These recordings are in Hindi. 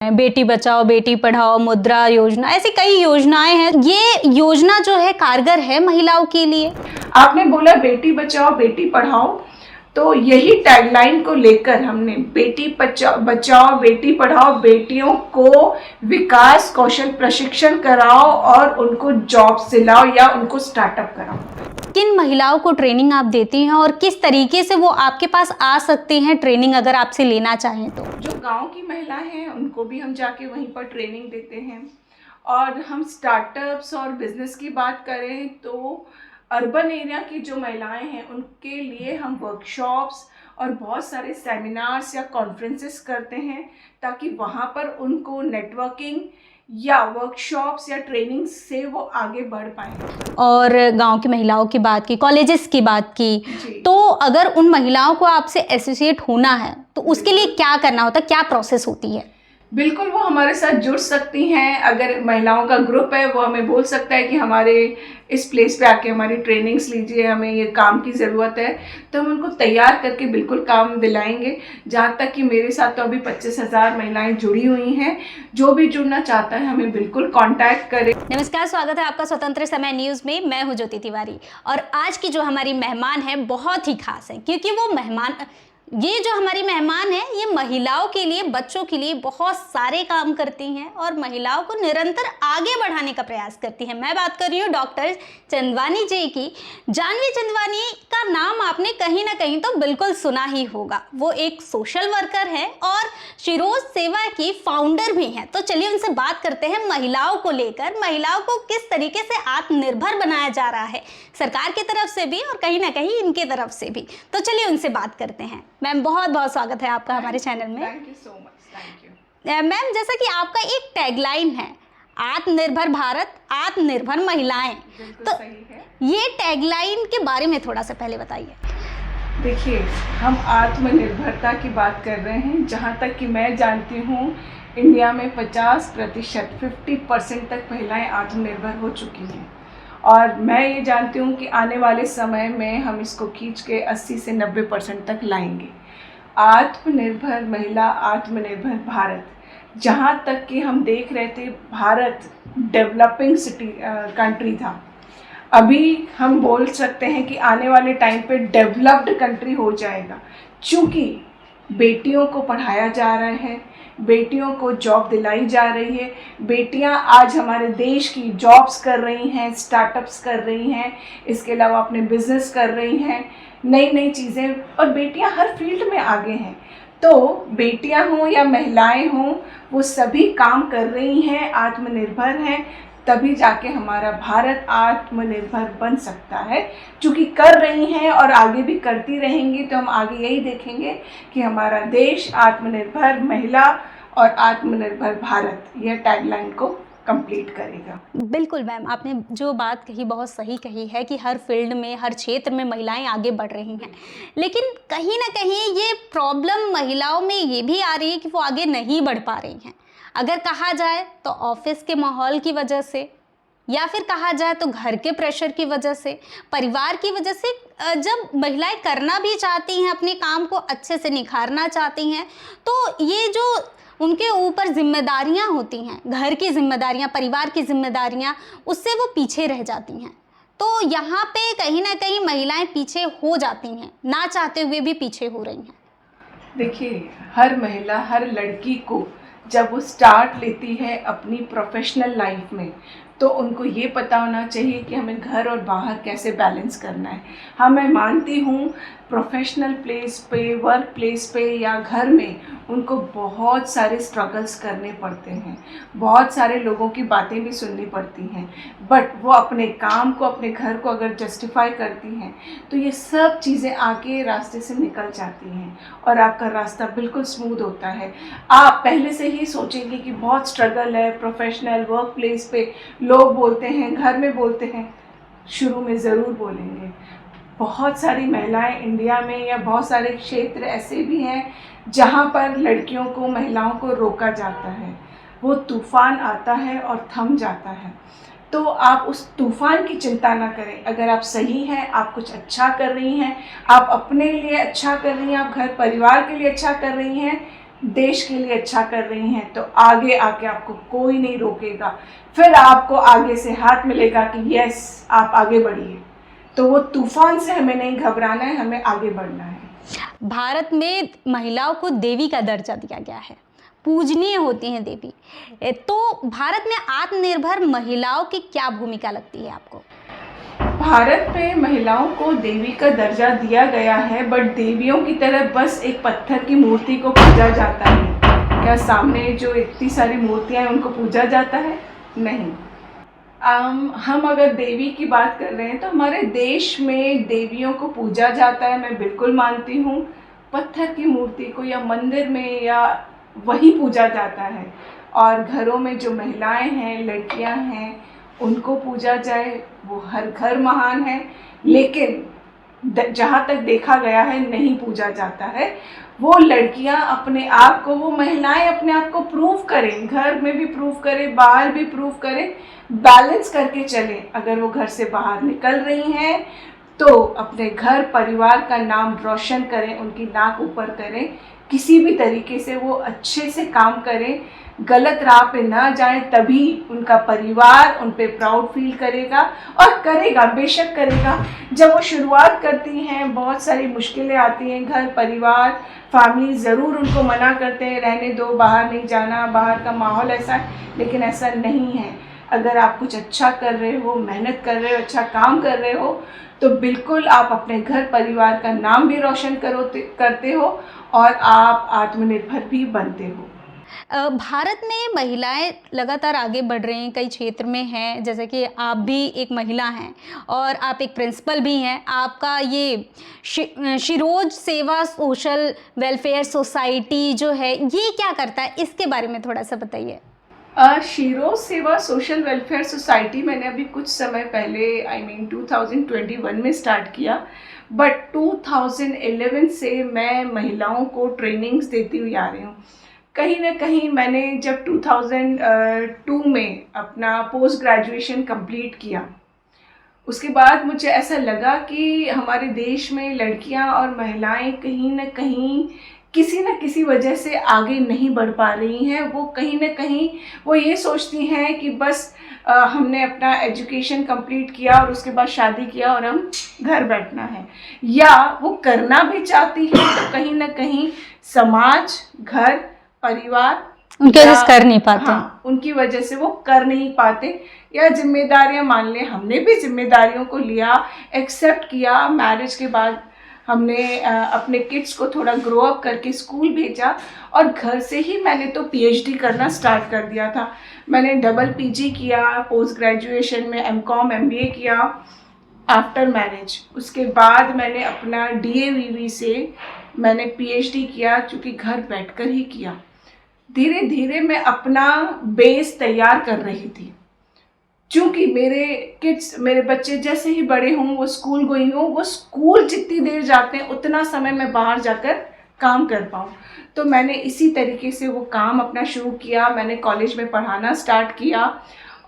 बेटी बचाओ बेटी पढ़ाओ, मुद्रा योजना, ऐसी कई योजनाएं हैं। ये योजना जो है कारगर है महिलाओं के लिए। आपने बोला बेटी बचाओ बेटी पढ़ाओ, तो यही टैगलाइन को लेकर हमने बेटी बचाओ बेटी पढ़ाओ, बेटियों को विकास कौशल प्रशिक्षण कराओ और उनको जॉब दिलाओ या उनको स्टार्टअप कराओ। किन महिलाओं को ट्रेनिंग आप देती हैं और किस तरीके से वो आपके पास आ सकती हैं ट्रेनिंग अगर आपसे लेना चाहें तो? जो गांव की महिलाएं हैं उनको भी हम जाके वहीं पर ट्रेनिंग देते हैं। और हम स्टार्टअप्स और बिजनेस की बात करें तो अर्बन एरिया की जो महिलाएं हैं उनके लिए हम वर्कशॉप्स और बहुत सारे सेमिनार्स या कॉन्फ्रेंसेस करते हैं ताकि वहाँ पर उनको नेटवर्किंग या वर्कशॉप्स या ट्रेनिंग से वो आगे बढ़ पाएँ। और गांव की महिलाओं की बात की, कॉलेजेस की बात की, तो अगर उन महिलाओं को आपसे एसोसिएट होना है तो उसके लिए क्या करना होता है, क्या प्रोसेस होती है? बिल्कुल, वो हमारे साथ जुड़ सकती हैं। अगर महिलाओं का ग्रुप है वो हमें बोल सकता है कि हमारे इस प्लेस पे आके हमारी ट्रेनिंग्स लीजिए, हमें ये काम की ज़रूरत है, तो हम उनको तैयार करके बिल्कुल काम दिलाएंगे। जहाँ तक कि मेरे साथ तो अभी 25,000 महिलाएं जुड़ी हुई हैं। जो भी जुड़ना चाहता है हमें बिल्कुल कांटेक्ट करें। नमस्कार, स्वागत है आपका स्वतंत्र समय न्यूज़ में। मैं हूँ ज्योति तिवारी और आज की जो हमारी मेहमान है बहुत ही खास है, क्योंकि वो ये जो हमारी मेहमान है ये महिलाओं के लिए, बच्चों के लिए बहुत सारे काम करती हैं और महिलाओं को निरंतर आगे बढ़ाने का प्रयास करती हैं। मैं बात कर रही हूँ डॉक्टर चंदवानी जी की। जानवी चंदवानी का नाम आपने कहीं ना कहीं तो बिल्कुल सुना ही होगा। वो एक सोशल वर्कर है और शिरोज सेवा की फाउंडर भी हैं। तो चलिए उनसे बात करते हैं महिलाओं को लेकर, महिलाओं को किस तरीके से आत्मनिर्भर बनाया जा रहा है सरकार की तरफ से भी और कहीं ना कहीं इनके तरफ से भी। तो चलिए उनसे बात करते हैं। मैम, बहुत बहुत स्वागत है आपका हमारे चैनल में। Thank you so much. Thank you ma'am, जैसा कि आपका एक टैगलाइन है आत्मनिर्भर भारत, आत्मनिर्भर महिलाएं, तो सही है। ये टैगलाइन के बारे में थोड़ा सा पहले बताइए। देखिए, हम आत्मनिर्भरता की बात कर रहे हैं। जहाँ तक कि मैं जानती हूँ इंडिया में 50% तक महिलाएं आत्मनिर्भर हो चुकी हैं और मैं ये जानती हूँ कि आने वाले समय में हम इसको खींच के 80 से 90% तक लाएंगे। आत्मनिर्भर महिला, आत्मनिर्भर भारत। जहाँ तक कि हम देख रहे थे भारत डेवलपिंग कंट्री था, अभी हम बोल सकते हैं कि आने वाले टाइम पे डेवलप्ड कंट्री हो जाएगा, क्योंकि बेटियों को पढ़ाया जा रहा है, बेटियों को जॉब दिलाई जा रही है। बेटियां आज हमारे देश की जॉब्स कर रही हैं, स्टार्टअप्स कर रही हैं, इसके अलावा अपने बिजनेस कर रही हैं, नई नई चीज़ें, और बेटियां हर फील्ड में आगे हैं। तो बेटियां हों या महिलाएं हों, वो सभी काम कर रही हैं, आत्मनिर्भर हैं, तभी जाके हमारा भारत आत्मनिर्भर बन सकता है। चूँकि कर रही हैं और आगे भी करती रहेंगी, तो हम आगे यही देखेंगे कि हमारा देश आत्मनिर्भर महिला और आत्मनिर्भर भारत, यह टैगलाइन को कंप्लीट करेगा। बिल्कुल मैम, आपने जो बात कही बहुत सही कही है कि हर फील्ड में, हर क्षेत्र में महिलाएं आगे बढ़ रही हैं, लेकिन कहीं ना कहीं ये प्रॉब्लम महिलाओं में ये भी आ रही है कि वो आगे नहीं बढ़ पा रही हैं। अगर कहा जाए तो ऑफिस के माहौल की वजह से, या फिर कहा जाए तो घर के प्रेशर की वजह से, परिवार की वजह से। जब महिलाएं करना भी चाहती हैं, अपने काम को अच्छे से निखारना चाहती हैं, तो ये जो उनके ऊपर जिम्मेदारियां होती हैं, घर की जिम्मेदारियां, परिवार की जिम्मेदारियां, उससे वो पीछे रह जाती हैं। तो यहाँ पे कहीं ना कहीं महिलाएं पीछे हो जाती हैं, ना चाहते हुए भी पीछे हो रही हैं। देखिए, हर महिला, हर लड़की को जब वो स्टार्ट लेती है अपनी प्रोफेशनल लाइफ में, तो उनको ये पता होना चाहिए कि हमें घर और बाहर कैसे बैलेंस करना है। हाँ, मैं मानती हूँ प्रोफेशनल प्लेस पे, वर्क प्लेस पे या घर में उनको बहुत सारे स्ट्रगल्स करने पड़ते हैं, बहुत सारे लोगों की बातें भी सुननी पड़ती हैं, बट वो अपने काम को, अपने घर को अगर जस्टिफाई करती हैं तो ये सब चीज़ें आके रास्ते से निकल जाती हैं और आपका रास्ता बिल्कुल स्मूथ होता है। आप पहले से ही सोचेंगे कि बहुत स्ट्रगल है, प्रोफेशनल वर्क प्लेस पे लोग बोलते हैं, घर में बोलते हैं, शुरू में ज़रूर बोलेंगे। बहुत सारी महिलाएं इंडिया में या बहुत सारे क्षेत्र ऐसे भी हैं जहां पर लड़कियों को, महिलाओं को रोका जाता है। वो तूफ़ान आता है और थम जाता है। तो आप उस तूफ़ान की चिंता ना करें। अगर आप सही हैं, आप कुछ अच्छा कर रही हैं, आप अपने लिए अच्छा कर रही हैं, आप घर परिवार के लिए अच्छा कर रही हैं, देश के लिए अच्छा कर रही हैं तो आगे आके आपको कोई नहीं रोकेगा, फिर आपको आगे से हाथ मिलेगा कि यस आप आगे बढ़िए। तो वो तूफान से हमें नहीं घबराना है, हमें आगे बढ़ना है। भारत में महिलाओं को देवी का दर्जा दिया गया है, पूजनीय होती हैं देवी। तो भारत में आत्मनिर्भर महिलाओं की क्या भूमिका लगती है आपको? भारत में महिलाओं को देवी का दर्जा दिया गया है, बट देवियों की तरह बस एक पत्थर की मूर्ति को पूजा जाता है क्या? सामने जो इतनी सारी मूर्तियां हैं उनको पूजा जाता है? नहीं। हम अगर देवी की बात कर रहे हैं तो हमारे देश में देवियों को पूजा जाता है, मैं बिल्कुल मानती हूँ। पत्थर की मूर्ति को या मंदिर में या वही पूजा जाता है, और घरों में जो महिलाएं हैं, लड़कियां हैं, उनको पूजा जाए, वो हर घर महान है। लेकिन जहाँ तक देखा गया है नहीं पूजा जाता है। वो लड़कियां अपने आप को, वो महिलाएं अपने आप को प्रूव करें, घर में भी प्रूव करें, बाहर भी प्रूव करें, बैलेंस करके चलें। अगर वो घर से बाहर निकल रही हैं तो अपने घर परिवार का नाम रोशन करें, उनकी नाक ऊपर करें, किसी भी तरीके से वो अच्छे से काम करें, गलत राह पे ना जाएं, तभी उनका परिवार उन पे प्राउड फील करेगा, और करेगा, बेशक करेगा। जब वो शुरुआत करती हैं बहुत सारी मुश्किलें आती हैं, घर परिवार फैमिली ज़रूर उनको मना करते हैं, रहने दो, बाहर नहीं जाना, बाहर का माहौल ऐसा है, लेकिन ऐसा नहीं है। अगर आप कुछ अच्छा कर रहे हो, मेहनत कर रहे हो, अच्छा काम कर रहे हो, तो बिल्कुल आप अपने घर परिवार का नाम भी रोशन करते हो और आप आत्मनिर्भर भी बनते हो। भारत में महिलाएं लगातार आगे बढ़ रही हैं, कई क्षेत्र में हैं, जैसे कि आप भी एक महिला हैं और आप एक प्रिंसिपल भी हैं। आपका ये शिरोज सेवा सोशल वेलफेयर सोसाइटी जो है ये क्या करता है, इसके बारे में थोड़ा सा बताइए। शिरोज सेवा सोशल वेलफेयर सोसाइटी मैंने अभी कुछ समय पहले 2021 में स्टार्ट किया, बट 2011 से मैं महिलाओं को ट्रेनिंग्स देती हुई आ रही हूँ। कहीं ना कहीं मैंने जब 2002 में अपना पोस्ट ग्रेजुएशन कंप्लीट किया, उसके बाद मुझे ऐसा लगा कि हमारे देश में लड़कियां और महिलाएं कहीं ना कहीं किसी न किसी वजह से आगे नहीं बढ़ पा रही हैं। वो कहीं ना कहीं वो ये सोचती हैं कि बस हमने अपना एजुकेशन कंप्लीट किया और उसके बाद शादी किया और हम घर बैठना है, या वो करना भी चाहती हैं तो कहीं ना कहीं समाज, घर परिवार उनकी वजह से कर नहीं पाते। हाँ, उनकी वजह से वो कर नहीं पाते, या जिम्मेदारियां, मान ले हमने भी जिम्मेदारियों को लिया, एक्सेप्ट किया। मैरिज के बाद हमने अपने किड्स को थोड़ा ग्रो अप करके स्कूल भेजा, और घर से ही मैंने तो पीएचडी करना स्टार्ट कर दिया था। मैंने डबल पीजी किया, पोस्ट ग्रेजुएशन में एमकॉम एमबीए किया आफ्टर मैरिज। उसके बाद मैंने अपना डीएवीवी से मैंने पीएचडी किया, चूँकि घर बैठकर ही किया। धीरे धीरे मैं अपना बेस तैयार कर रही थी, क्योंकि मेरे किड्स, मेरे बच्चे जैसे ही बड़े हों, वो स्कूल गोइंग हों, वो स्कूल जितनी देर जाते हैं उतना समय मैं बाहर जाकर काम कर पाऊँ। तो मैंने इसी तरीके से वो काम अपना शुरू किया। मैंने कॉलेज में पढ़ाना स्टार्ट किया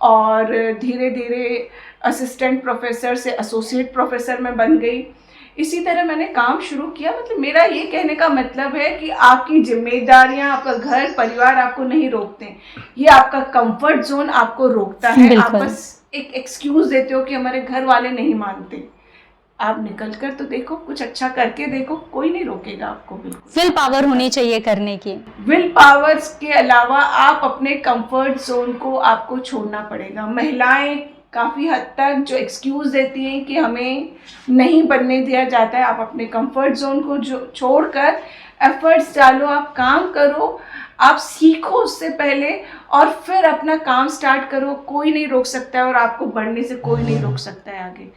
और धीरे धीरे असिस्टेंट प्रोफेसर से एसोसिएट प्रोफेसर में बन गई। इसी तरह मैंने काम शुरू किया। मतलब मेरा ये कहने का मतलब है कि आपकी जिम्मेदारियां, आपका घर परिवार आपको नहीं रोकते, ये आपका कंफर्ट जोन आपको रोकता है। आप बस एक एक्सक्यूज देते हो कि हमारे घर वाले नहीं मानते। आप निकल कर तो देखो, कुछ अच्छा करके देखो, कोई नहीं रोकेगा आपको। बिल्कुल विल पावर होनी चाहिए करने की। विल पावर्स के अलावा आप अपने कंफर्ट जोन को आपको छोड़ना पड़ेगा। महिलाएं काफ़ी हद तक जो एक्सक्यूज़ देती हैं कि हमें नहीं बनने दिया जाता है, आप अपने कंफर्ट जोन को जो छोड़कर एफर्ट्स डालो, आप काम करो, आप सीखो उससे पहले और फिर अपना काम स्टार्ट करो। कोई नहीं रोक सकता है और आपको बढ़ने से कोई नहीं रोक सकता है आगे।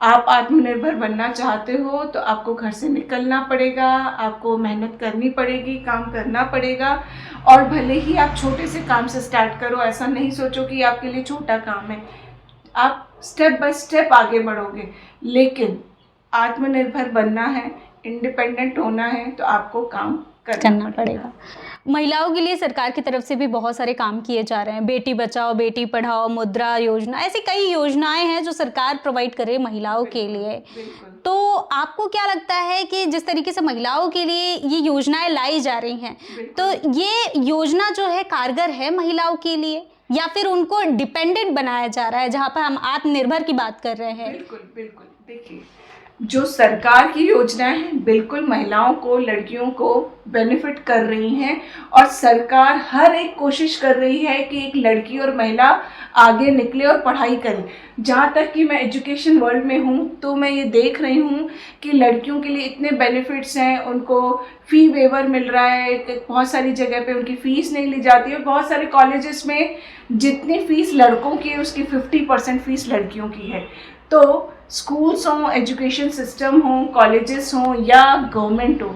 आप आत्मनिर्भर बनना चाहते हो तो आपको घर से निकलना पड़ेगा, आपको मेहनत करनी पड़ेगी, काम करना पड़ेगा। और भले ही आप छोटे से काम से स्टार्ट करो, ऐसा नहीं सोचो कि आपके लिए छोटा काम है, आप स्टेप बाय स्टेप आगे बढ़ोगे। लेकिन आत्मनिर्भर बनना है, इंडिपेंडेंट होना है, तो आपको काम करना पड़ेगा। महिलाओं के लिए सरकार की तरफ से भी बहुत सारे काम किए जा रहे हैं। बेटी बचाओ, बेटी पढ़ाओ, मुद्रा योजना, ऐसी कई योजनाएँ हैं जो सरकार प्रोवाइड कर रही है महिलाओं के बिल्कुल, लिए। बिल्कुल। तो आपको क्या लगता है कि जिस तरीके से महिलाओं के लिए ये योजनाएँ लाई जा रही हैं, तो बिल्कुल। ये योजना जो है कारगर है महिलाओं के लिए? या फिर उनको डिपेंडेंट बनाया जा रहा है, जहाँ पर हम आत्मनिर्भर की बात कर रहे हैं? बिल्कुल, बिल्कुल। देखिए, जो सरकार की योजनाएँ हैं, बिल्कुल महिलाओं को, लड़कियों को बेनिफिट कर रही हैं और सरकार हर एक कोशिश कर रही है कि एक लड़की और महिला आगे निकले और पढ़ाई करे। जहाँ तक कि मैं एजुकेशन वर्ल्ड में हूँ, तो मैं ये देख रही हूँ कि लड़कियों के लिए इतने बेनिफिट्स हैं, उनको फ़ी वेवर मिल रहा है, बहुत सारी जगह पे उनकी फ़ीस नहीं ली जाती है। बहुत सारे कॉलेजेस में जितनी फ़ीस लड़कों की है, उसकी 50% फ़ीस लड़कियों की है। तो स्कूल्स हों, एजुकेशन सिस्टम हों, कॉलेजेस हों या गवर्नमेंट हो,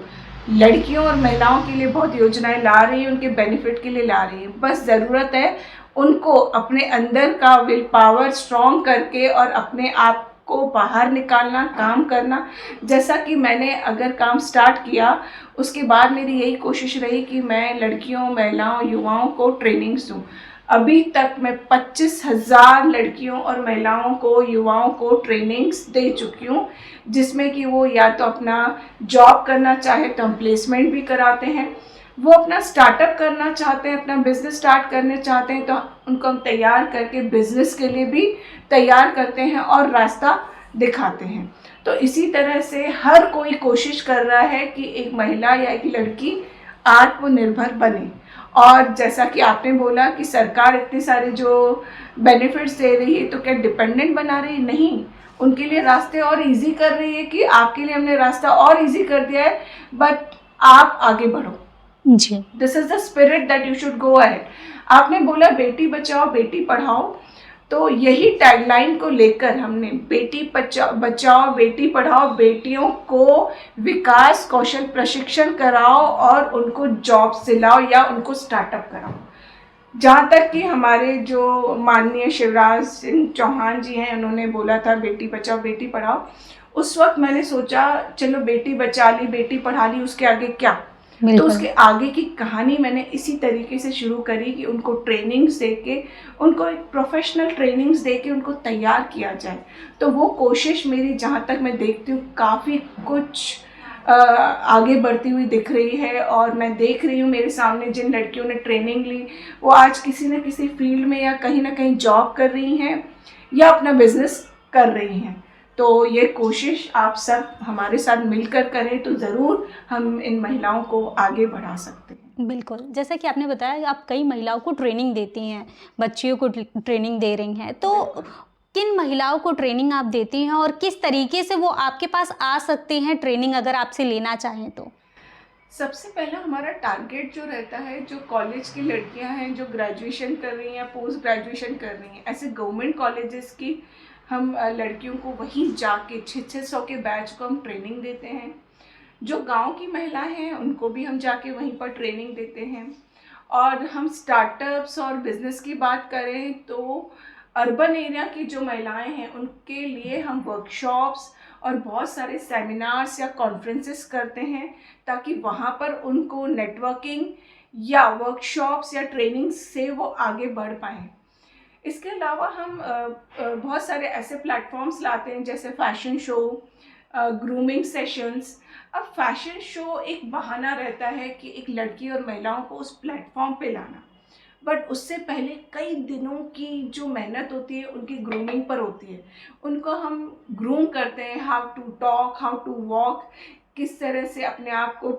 लड़कियों और महिलाओं के लिए बहुत योजनाएं ला रही है, उनके बेनिफिट के लिए ला रही है। बस ज़रूरत है उनको अपने अंदर का विल पावर स्ट्रॉन्ग करके और अपने आप को बाहर निकालना, काम करना। जैसा कि मैंने अगर काम स्टार्ट किया, उसके बाद मेरी यही कोशिश रही कि मैं लड़कियों, महिलाओं, युवाओं को ट्रेनिंग्स दूँ। अभी तक मैं 25,000 लड़कियों और महिलाओं को, युवाओं को ट्रेनिंग्स दे चुकी हूँ, जिसमें कि वो या तो अपना जॉब करना चाहे तो हम प्लेसमेंट भी कराते हैं, वो अपना स्टार्टअप करना चाहते हैं, अपना बिजनेस स्टार्ट करने चाहते हैं, तो उनको हम तैयार करके बिजनेस के लिए भी तैयार करते हैं और रास्ता दिखाते हैं। तो इसी तरह से हर कोई कोशिश कर रहा है कि एक महिला या एक लड़की आत्मनिर्भर बने। और जैसा कि आपने बोला कि सरकार इतने सारे जो बेनिफिट्स दे रही है, तो क्या डिपेंडेंट बना रही है? नहीं, उनके लिए रास्ते और इजी कर रही है कि आपके लिए हमने रास्ता और इजी कर दिया है, बट आप आगे बढ़ो। जी। This is the spirit that you should go ahead. आपने बोला बेटी बचाओ, बेटी पढ़ाओ, तो यही टैगलाइन को लेकर हमने बेटी बचाओ, बेटी पढ़ाओ, बेटियों को विकास कौशल प्रशिक्षण कराओ और उनको जॉब दिलाओ या उनको स्टार्टअप कराओ। जहाँ तक कि हमारे जो माननीय शिवराज सिंह चौहान जी हैं, उन्होंने बोला था बेटी बचाओ, बेटी पढ़ाओ, उस वक्त मैंने सोचा चलो बेटी बचा ली, बेटी पढ़ा ली, उसके आगे क्या? तो बिल्कुल। उसके आगे की कहानी मैंने इसी तरीके से शुरू करी कि उनको ट्रेनिंग्स दे के, उनको एक प्रोफेशनल ट्रेनिंग्स दे के उनको तैयार किया जाए। तो वो कोशिश मेरी, जहाँ तक मैं देखती हूँ, काफ़ी कुछ आगे बढ़ती हुई दिख रही है। और मैं देख रही हूँ मेरे सामने जिन लड़कियों ने ट्रेनिंग ली, वो आज किसी न किसी फील्ड में या कहीं ना कहीं जॉब कर रही हैं या अपना बिजनेस कर रही हैं। तो ये कोशिश आप सब हमारे साथ मिलकर करें तो ज़रूर हम इन महिलाओं को आगे बढ़ा सकते हैं। बिल्कुल, जैसा कि आपने बताया आप कई महिलाओं को ट्रेनिंग देती हैं, बच्चियों को ट्रेनिंग दे रही हैं, तो किन महिलाओं को ट्रेनिंग आप देती हैं और किस तरीके से वो आपके पास आ सकती हैं ट्रेनिंग अगर आपसे लेना चाहें तो? सबसे पहला हमारा टारगेट जो रहता है, जो कॉलेज की लड़कियां हैं जो ग्रेजुएशन कर रही हैं, पोस्ट ग्रेजुएशन कर रही हैं, ऐसे गवर्नमेंट कॉलेजेस की हम लड़कियों को वहीं जाके 600 के बैच को हम ट्रेनिंग देते हैं। जो गांव की महिलाएं हैं उनको भी हम जाके वहीं पर ट्रेनिंग देते हैं। और हम स्टार्टअप्स और बिजनेस की बात करें तो अर्बन एरिया की जो महिलाएं हैं उनके लिए हम वर्कशॉप्स और बहुत सारे सेमिनार्स या कॉन्फ्रेंसेस करते हैं, ताकि वहाँ पर उनको नेटवर्किंग या वर्कशॉप्स या ट्रेनिंग से वो आगे बढ़ पाएँ। इसके अलावा हम बहुत सारे ऐसे प्लेटफॉर्म्स लाते हैं जैसे फैशन शो, ग्रूमिंग सेशंस। अब फैशन शो एक बहाना रहता है कि एक लड़की और महिलाओं को उस प्लेटफॉर्म पे लाना, बट उससे पहले कई दिनों की जो मेहनत होती है उनकी ग्रूमिंग पर होती है। उनको हम ग्रूम करते हैं, how to talk, how to walk, किस तरह से अपने आप को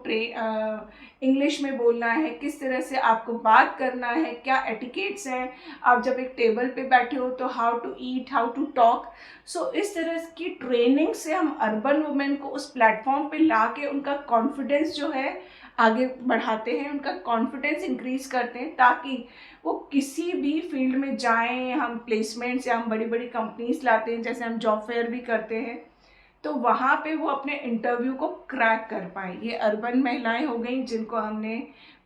इंग्लिश में बोलना है, किस तरह से आपको बात करना है, क्या एटिकेट्स हैं, आप जब एक टेबल पे बैठे हो तो how to eat, how to talk. So इस तरह की ट्रेनिंग से हम अर्बन वुमेन को उस प्लेटफॉर्म पे ला के उनका कॉन्फिडेंस जो है आगे बढ़ाते हैं, उनका कॉन्फिडेंस इंक्रीज़ करते हैं, ताकि वो किसी भी फील्ड में जाएं। हम प्लेसमेंट्स या हम बड़ी बड़ी कंपनीज लाते हैं, जैसे हम जॉब फेयर भी करते हैं, तो वहाँ पे वो अपने इंटरव्यू को क्रैक कर पाएँ। ये अर्बन महिलाएं हो गई जिनको हमने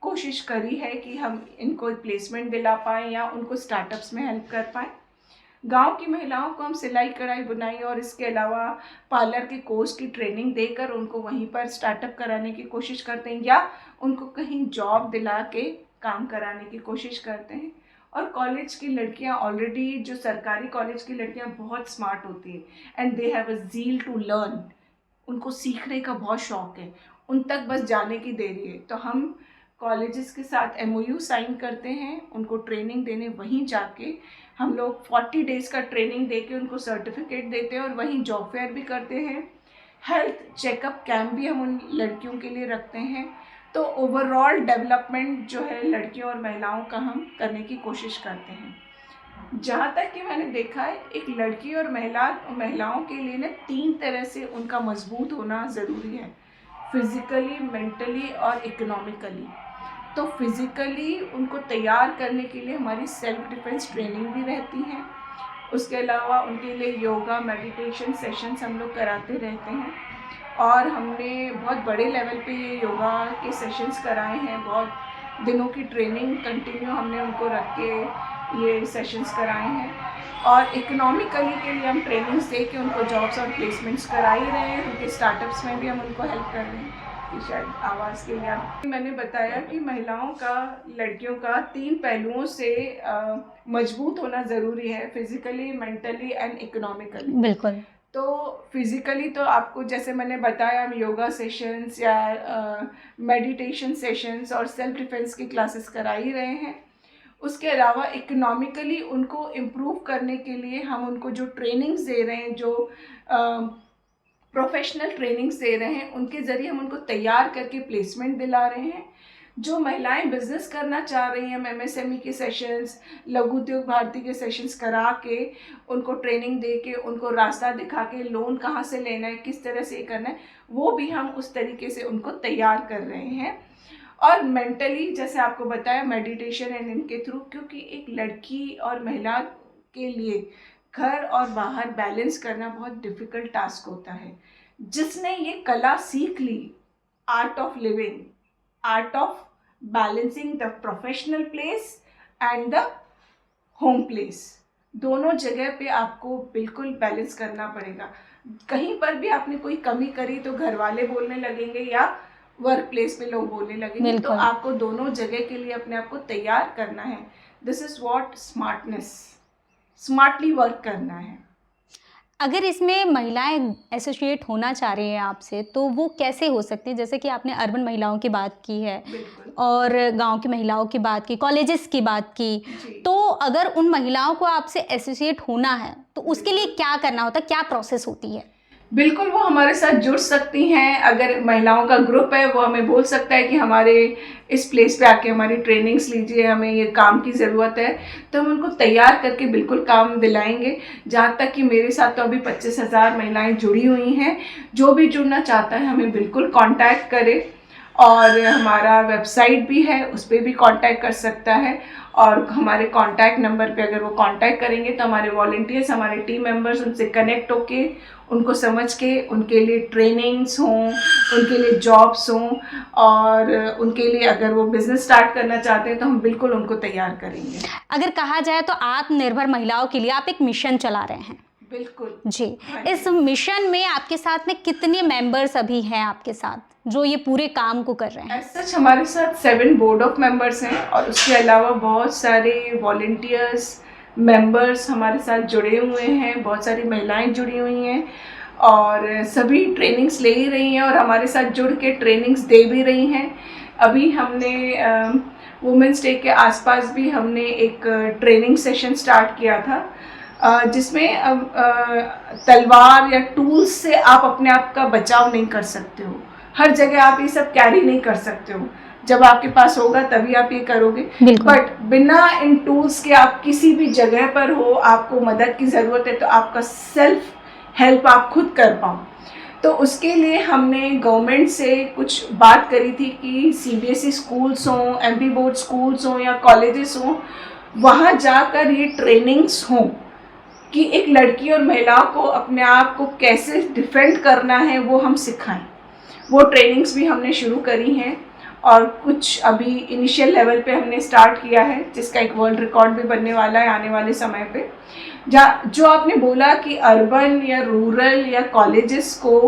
कोशिश करी है कि हम इनको प्लेसमेंट दिला पाएँ या उनको स्टार्टअप्स में हेल्प कर पाएँ। गांव की महिलाओं को हम सिलाई कढ़ाई बुनाई और इसके अलावा पार्लर के कोर्स की ट्रेनिंग देकर उनको वहीं पर स्टार्टअप कराने की कोशिश करते हैं या उनको कहीं जॉब दिला के काम कराने की कोशिश करते हैं। और कॉलेज की लड़कियां ऑलरेडी, जो सरकारी कॉलेज की लड़कियां बहुत स्मार्ट होती हैं and they have a zeal to learn, उनको सीखने का बहुत शौक़ है, उन तक बस जाने की देरी है। तो हम कॉलेजेस के साथ MOU साइन करते हैं, उनको ट्रेनिंग देने वहीं जाके हम लोग 40 डेज़ का ट्रेनिंग दे के उनको सर्टिफिकेट देते हैं और वहीं जॉब फेयर भी करते हैं। हेल्थ चेकअप कैंप भी हम उन लड़कियों के लिए रखते हैं। तो ओवरऑल डेवलपमेंट जो है लड़कियों और महिलाओं का हम करने की कोशिश करते हैं। जहाँ तक कि मैंने देखा है, एक लड़की और महिलाओं के लिए ना 3 तरह से उनका मजबूत होना ज़रूरी है, फिज़िकली, मेंटली और इकोनॉमिकली। तो फिज़िकली उनको तैयार करने के लिए हमारी सेल्फ डिफेंस ट्रेनिंग भी रहती है। उसके अलावा उनके लिए योगा, मेडिटेशन सेशंस हम लोग कराते रहते हैं और हमने बहुत बड़े लेवल पे ये योगा के सेशंस कराए हैं। बहुत दिनों की ट्रेनिंग कंटिन्यू हमने उनको रख के ये सेशंस कराए हैं। और इकोनॉमिकली के लिए हम ट्रेनिंग्स दे के उनको जॉब्स और प्लेसमेंट्स करा ही रहे हैं। उनके स्टार्टअप्स में भी हम उनको हेल्प कर रहे हैं। कि शायद आवाज़ के लिए मैंने बताया कि महिलाओं का, लड़कियों का 3 पहलुओं से मजबूत होना ज़रूरी है, फिज़िकली, मेंटली एंड इकोनॉमिकली। बिल्कुल। तो फिज़िकली तो आपको जैसे मैंने बताया, हम योगा सेशंस या मेडिटेशन सेशंस और सेल्फ डिफेंस की क्लासेस करा ही रहे हैं। उसके अलावा इकोनॉमिकली उनको इम्प्रूव करने के लिए हम उनको जो ट्रेनिंग्स दे रहे हैं, जो प्रोफेशनल ट्रेनिंग्स दे रहे हैं, उनके ज़रिए हम उनको तैयार करके प्लेसमेंट दिला रहे हैं। जो महिलाएं बिज़नेस करना चाह रही हैं, MSME के सेशंस, लघु उद्योग भारती के सेशंस करा के उनको ट्रेनिंग दे के उनको रास्ता दिखा के लोन कहाँ से लेना है, किस तरह से करना है, वो भी हम उस तरीके से उनको तैयार कर रहे हैं। और मेंटली जैसे आपको बताया, मेडिटेशन एंड इनके थ्रू, क्योंकि एक लड़की और महिला के लिए घर और बाहर बैलेंस करना बहुत डिफ़िकल्ट टास्क होता है। जिसने ये कला सीख ली, art of living, art of balancing the professional place and the home place, दोनों जगह पे आपको बिल्कुल बैलेंस करना पड़ेगा। कहीं पर भी आपने कोई कमी करी तो घर वाले बोलने लगेंगे या वर्क प्लेस में लोग बोलने लगेंगे। तो आपको दोनों जगह के लिए अपने आप को तैयार करना है। This is what smartness, smartly work करना है। अगर इसमें महिलाएं एसोसिएट होना चाह रही हैं आपसे, तो वो कैसे हो सकती है? जैसे कि आपने अर्बन महिलाओं की बात की है और गांव की महिलाओं की बात की, कॉलेजेस की बात की, तो अगर उन महिलाओं को आपसे एसोसिएट होना है तो उसके लिए क्या करना होता है, क्या प्रोसेस होती है? बिल्कुल, वो हमारे साथ जुड़ सकती हैं। अगर महिलाओं का ग्रुप है, वो हमें बोल सकता है कि हमारे इस प्लेस पे आके हमारी ट्रेनिंग्स लीजिए, हमें ये काम की ज़रूरत है, तो हम उनको तैयार करके बिल्कुल काम दिलाएंगे। जहाँ तक कि मेरे साथ तो अभी 25,000 महिलाएं जुड़ी हुई हैं। जो भी जुड़ना चाहता है हमें बिल्कुल कांटेक्ट करे और हमारा वेबसाइट भी है, उस पर भी कांटेक्ट कर सकता है। और हमारे कांटेक्ट नंबर पे अगर वो कांटेक्ट करेंगे तो हमारे वॉलंटियर्स, हमारे टीम मेंबर्स उनसे कनेक्ट होके उनको समझ के उनके लिए ट्रेनिंग्स हों, उनके लिए जॉब्स हों और उनके लिए अगर वो बिज़नेस स्टार्ट करना चाहते हैं तो हम बिल्कुल उनको तैयार करेंगे। अगर कहा जाए तो आत्मनिर्भर महिलाओं के लिए आप एक मिशन चला रहे हैं। बिल्कुल जी। इस मिशन में आपके साथ में कितने मेंबर्स अभी हैं आपके साथ जो ये पूरे काम को कर रहे हैं? सच हमारे साथ 7 बोर्ड ऑफ मेंबर्स हैं और उसके अलावा बहुत सारे वॉलंटियर्स, मेंबर्स हमारे साथ जुड़े हुए हैं। बहुत सारी महिलाएं जुड़ी हुई हैं और सभी ट्रेनिंग्स ले ही रही हैं और हमारे साथ जुड़ के ट्रेनिंग्स दे भी रही हैं। अभी हमने वुमेंस डे के आसपास भी हमने एक ट्रेनिंग सेशन स्टार्ट किया था जिसमें तलवार या टूल्स से आप अपने आप का बचाव नहीं कर सकते हो। हर जगह आप ये सब कैरी नहीं कर सकते हो। जब आपके पास होगा तभी आप ये करोगे, बट बिना इन टूल्स के आप किसी भी जगह पर हो, आपको मदद की ज़रूरत है तो आपका सेल्फ हेल्प आप खुद कर पाओ। तो उसके लिए हमने गवर्नमेंट से कुछ बात करी थी कि CBSE स्कूल्स हों, MP बोर्ड स्कूल्स हों या कॉलेजेस हों, वहाँ जाकर ये ट्रेनिंग्स हों कि एक लड़की और महिला को अपने आप को कैसे डिफेंड करना है वो हम सिखाएं। वो ट्रेनिंग्स भी हमने शुरू करी हैं और कुछ अभी इनिशियल लेवल पे हमने स्टार्ट किया है जिसका एक वर्ल्ड रिकॉर्ड भी बनने वाला है आने वाले समय पे। जो आपने बोला कि अर्बन या रूरल या कॉलेजेस को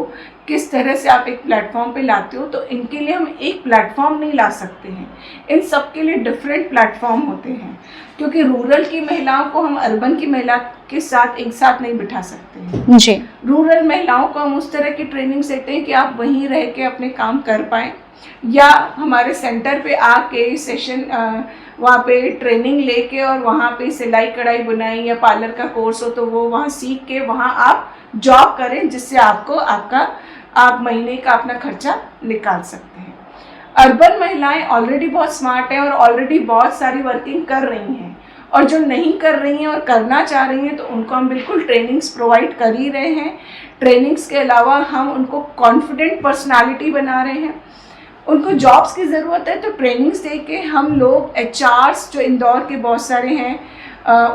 किस तरह से आप एक प्लेटफॉर्म पे लाते हो, तो इनके लिए हम एक प्लेटफॉर्म नहीं ला सकते हैं, इन सब के लिए डिफरेंट प्लेटफॉर्म होते हैं, क्योंकि रूरल की महिलाओं को हम अर्बन की महिला के साथ एक साथ नहीं बिठा सकते हैं जी। रूरल महिलाओं को हम उस तरह की ट्रेनिंग देते हैं कि आप वहीं रह के अपने काम कर पाएँ, या हमारे सेंटर पे आके सेशन वहाँ पे ट्रेनिंग लेके और वहाँ पे सिलाई कढ़ाई बुनाई या पार्लर का कोर्स हो तो वो वहाँ सीख के वहाँ आप जॉब करें, जिससे आप महीने का अपना खर्चा निकाल सकते हैं। अर्बन महिलाएं ऑलरेडी बहुत स्मार्ट हैं और ऑलरेडी बहुत सारी वर्किंग कर रही हैं, और जो नहीं कर रही हैं और करना चाह रही हैं तो उनको हम बिल्कुल ट्रेनिंग्स प्रोवाइड कर ही रहे हैं। ट्रेनिंग्स के अलावा हम उनको कॉन्फिडेंट पर्सनालिटी बना रहे हैं। उनको जॉब्स की ज़रूरत है तो ट्रेनिंग्स दे के हम लोग एचआर्स जो इंदौर के बहुत सारे हैं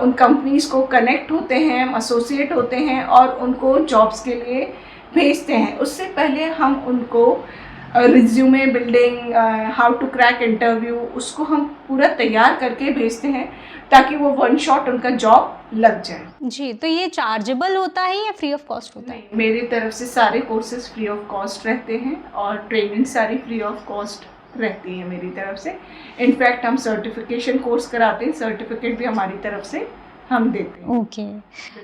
उन कंपनीज़ को कनेक्ट होते हैं, एसोसिएट होते हैं और उनको जॉब्स के लिए भेजते हैं। उससे पहले हम उनको resume building, how to crack interview, उसको हम पूरा तैयार करके भेजते हैं ताकि वो वन शॉट उनका जॉब लग जाए। जी, तो ये चार्जेबल होता है या फ्री ऑफ कॉस्ट होता है? नहीं, मेरी तरफ से सारे कोर्सेज फ्री ऑफ कॉस्ट रहते हैं और ट्रेनिंग सारी फ्री ऑफ कॉस्ट रहती है मेरी तरफ से। इनफैक्ट हम सर्टिफिकेशन कोर्स कराते हैं, सर्टिफिकेट भी हमारी तरफ से हम देते हैं। ओके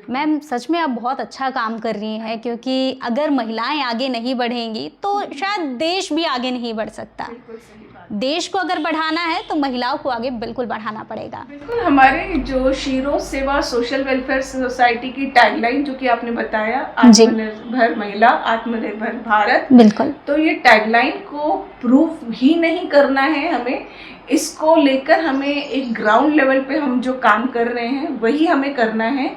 मैम, सच में आप बहुत अच्छा काम कर रही हैं, क्योंकि अगर महिलाएं आगे नहीं बढ़ेंगी तो शायद देश भी आगे नहीं बढ़ सकता। बिल्कुल सही बात। देश को अगर बढ़ाना है तो महिलाओं को आगे बिल्कुल बढ़ाना पड़ेगा। बिल्कुल, हमारे जो शीरो सेवा सोशल वेलफेयर सोसाइटी की टैगलाइन जो कि आपने बताया, जी। आत्मनिर्भर महिला आत्मनिर्भर भारत, बिल्कुल। तो ये टैगलाइन को प्रूव ही नहीं करना है हमें, इसको लेकर हमें एक ग्राउंड लेवल पे हम जो काम कर रहे हैं वही हमें करना है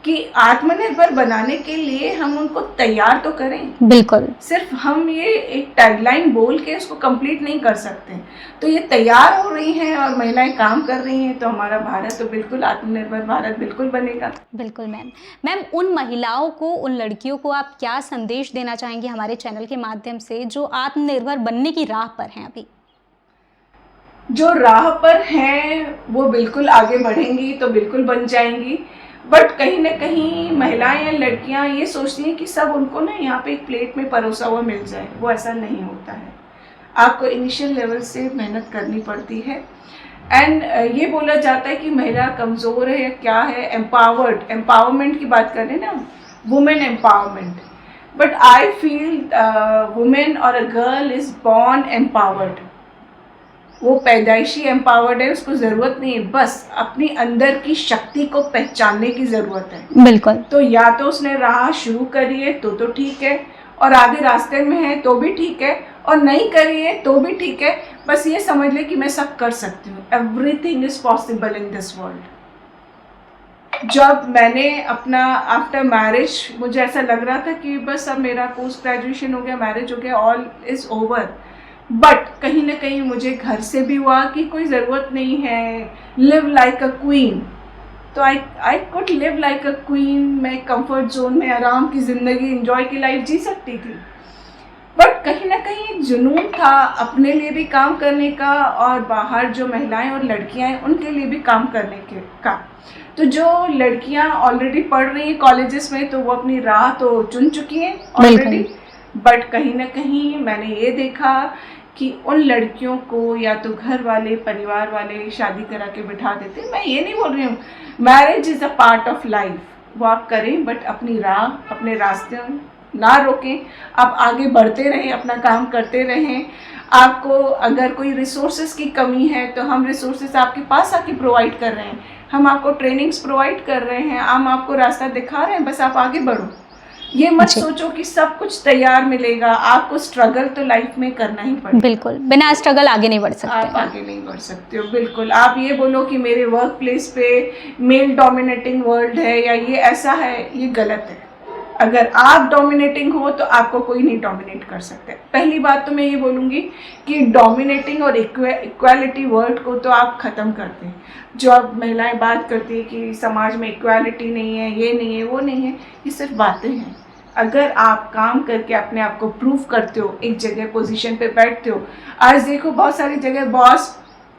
कि आत्मनिर्भर बनाने के लिए हम उनको तैयार तो करें। बिल्कुल। सिर्फ हम ये एक टैगलाइन बोल के उसको कंप्लीट नहीं कर सकते। तो ये तैयार हो रही हैं और महिलाएं काम कर रही हैं, तो हमारा भारत तो बिल्कुल आत्मनिर्भर भारत बिल्कुल बनेगा। बिल्कुल मैम, उन महिलाओं को, उन लड़कियों को आप क्या संदेश देना चाहेंगी हमारे चैनल के माध्यम से जो आत्मनिर्भर बनने की राह पर हैं अभी? जो राह पर हैं वो बिल्कुल आगे बढ़ेंगी तो बिल्कुल बन जाएंगी, बट कहीं ना कहीं महिलाएं या लड़कियां ये सोचती हैं कि सब उनको ना यहाँ पे एक प्लेट में परोसा हुआ मिल जाए। वो ऐसा नहीं होता है, आपको इनिशियल लेवल से मेहनत करनी पड़ती है। एंड ये बोला जाता है कि महिला कमज़ोर है या क्या है, एम्पावरमेंट की बात करें ना, women empowerment, but I feel women और a girl is born empowered. वो पैदाइशी एम्पावर्ड है, उसको ज़रूरत नहीं है, बस अपनी अंदर की शक्ति को पहचानने की ज़रूरत है। बिल्कुल। तो या तो उसने राह शुरू करी है तो ठीक है, और आधे रास्ते में है तो भी ठीक है, और नहीं करी है तो भी ठीक है। बस ये समझ ले कि मैं सब कर सकती हूँ, everything is possible in this world. जब मैंने अपना आफ्टर मैरिज, मुझे ऐसा लग रहा था कि बस अब मेरा पोस्ट ग्रेजुएशन हो गया, मैरिज हो गया, ऑल इज़ ओवर, बट कहीं ना कहीं मुझे घर से भी हुआ कि कोई ज़रूरत नहीं है, लिव लाइक अ क्वीन। तो I could live like a queen. मैं कंफर्ट जोन में आराम की ज़िंदगी, इंजॉय की लाइफ जी सकती थी, बट कहीं ना कहीं एक जुनून था अपने लिए भी काम करने का और बाहर जो महिलाएं और लड़कियां हैं उनके लिए भी काम करने का। तो जो लड़कियां ऑलरेडी पढ़ रही हैं कॉलेजेस में, तो वो अपनी राह तो चुन चुकी हैं ऑलरेडी, बट कहीं ना कहीं मैंने ये देखा कि उन लड़कियों को या तो घर वाले, परिवार वाले शादी करा के बिठा देते। मैं ये नहीं बोल रही हूँ, marriage is a part of life, वो आप करें, बट अपनी राह, अपने रास्ते ना रोकें, आप आगे बढ़ते रहें, अपना काम करते रहें। आपको अगर कोई रिसोर्सेज की कमी है तो हम रिसोर्सेज आपके पास आके प्रोवाइड कर रहे हैं, हम आपको ट्रेनिंग्स प्रोवाइड कर रहे हैं, हम आपको रास्ता दिखा रहे हैं, बस आप आगे बढ़ो। ये मत सोचो कि सब कुछ तैयार मिलेगा, आपको स्ट्रगल तो लाइफ में करना ही पड़ेगा। बिल्कुल, बिना स्ट्रगल आगे नहीं बढ़ सकते। आप आगे नहीं बढ़ सकते हो, बिल्कुल। आप ये बोलो कि मेरे वर्क प्लेस पे मेल डोमिनेटिंग वर्ल्ड है या ये ऐसा है, ये गलत है। अगर आप डोमिनेटिंग हो तो आपको कोई नहीं डोमिनेट कर सकता। पहली बात तो मैं ये बोलूँगी कि डोमिनेटिंग और इक्वालिटी वर्ड को तो आप ख़त्म कर दें। जो अब महिलाएं बात करती है कि समाज में इक्वालिटी नहीं है, ये नहीं है, वो नहीं है, ये सिर्फ बातें हैं। अगर आप काम करके अपने आप को प्रूव करते हो, एक जगह पोजीशन पे बैठते हो। आज देखो बहुत सारी जगह बॉस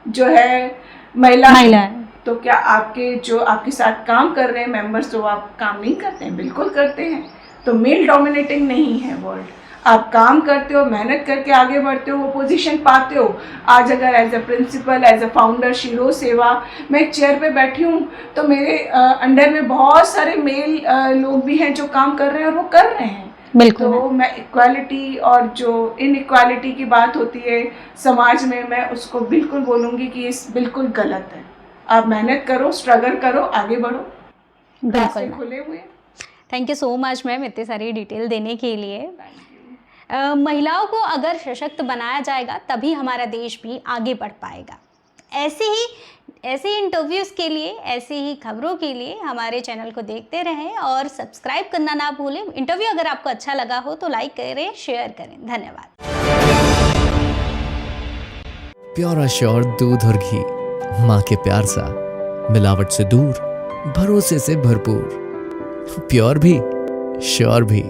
जो है महिला है, तो क्या आपके जो आपके साथ काम कर रहे हैं मेंबर्स, तो आप काम नहीं करते हैं? बिल्कुल करते हैं। तो मेल डोमिनेटिंग नहीं है वर्ल्ड। आप काम करते हो, मेहनत करके आगे बढ़ते हो, वो पोजीशन पाते हो। आज अगर as a principal, as a founder शिरो सेवा मैं एक चेयर पे बैठी हूँ, तो मेरे अंडर में बहुत सारे मेल लोग भी हैं जो काम कर रहे हैं और वो कर रहे हैं। बिल्कुल तो मैं इक्वालिटी और जो इनइक्वालिटी की बात होती है समाज में, मैं उसको बिल्कुल बोलूँगी कि इस बिल्कुल गलत है। आप मेहनत करो, स्ट्रगल करो, आगे बढ़ो, बिल्कुल रास्ते मैम। खुले हुए हैं। Thank you so much ma'am इतनी सारी डिटेल देने के लिए। महिलाओं को अगर सशक्त बनाया जाएगा तभी हमारा देश भी आगे बढ़ पाएगा। ऐसे ही इंटरव्यूज़ के लिए, ऐसी ही खबरों के लिए हमारे चैनल को देखते रहें और सब्सक्राइब करना ना भूलें। इंटरव्यू अगर आपको अच्छा लगा हो तो लाइक करें, शेयर करें। धन्यवाद। प्योर श्योर दूध और घी, माँ के प्यार सा, मिलावट से दूर, भरोसे से भरपूर, प्योर भी श्योर भी।